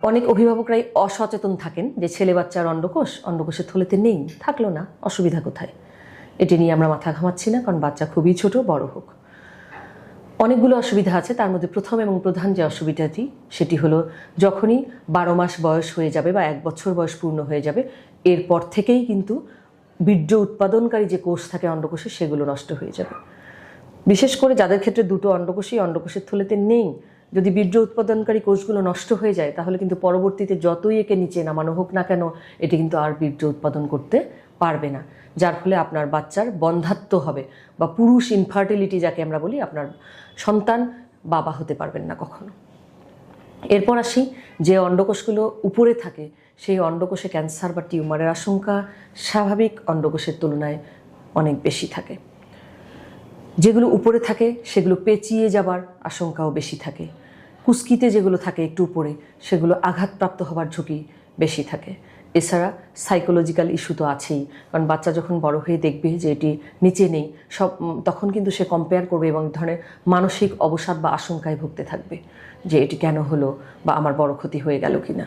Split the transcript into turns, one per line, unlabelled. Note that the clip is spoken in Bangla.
অনেক অভিভাবকরাই অসচেতন থাকেন যে ছেলে বাচ্চার অন্ডকোষের থলেতে নেই, থাকলো না, অসুবিধা কোথায়। এটি নিয়ে আমরা মাথা ঘামাচ্ছি না, কারণ বাচ্চা খুবই ছোট, বড় হোক। অনেকগুলো অসুবিধা আছে, তার মধ্যে প্রথম এবং প্রধান যে অসুবিধাটি সেটি হলো যখনই 12 মাস বয়স হয়ে যাবে বা 1 বছর বয়স পূর্ণ হয়ে যাবে, এরপর থেকেই কিন্তু বীর্য উৎপাদনকারী যে কোষ থাকে অন্ডকোষে সেগুলো নষ্ট হয়ে যাবে। বিশেষ করে যাদের ক্ষেত্রে দুটো অন্ডকোষের থলেতে নেই, যদি বীর্য উৎপাদনকারী কোষগুলো নষ্ট হয়ে যায় তাহলে কিন্তু পরবর্তীতে যতই একে নিচে নামানো হোক না কেন এটি কিন্তু আর বীর্য উৎপাদন করতে পারবে না, যার ফলে আপনার বাচ্চার বন্ধ্যাত্ব হবে বা পুরুষ ইনফার্টিলিটি যাকে আমরা বলি, আপনার সন্তান বাবা হতে পারবেন না কখনো। এরপর আসি, যে অন্ডকোষগুলো উপরে থাকে সেই অন্ডকোষে ক্যান্সার বা টিউমারের আশঙ্কা স্বাভাবিক অন্ডকোষের তুলনায় অনেক বেশি থাকে। যেগুলো উপরে থাকে সেগুলো পেঁচিয়ে যাবার আশঙ্কাও বেশি থাকে। কুস্কিতে যেগুলো থাকে একটু উপরে সেগুলো আঘাতপ্রাপ্ত হবার ঝুঁকি বেশি থাকে। এছাড়া সাইকোলজিক্যাল ইস্যু তো আছেই, কারণ বাচ্চা যখন বড় হয়ে দেখবে যে এটি নিচে নেই তখন কিন্তু সে কম্পেয়ার করবে এবং ধরনের মানসিক অবসাদ বা আশঙ্কায় ভুগতে থাকবে যে এটি কেন হলো বা আমার বড় ক্ষতি হয়ে গেল কিনা।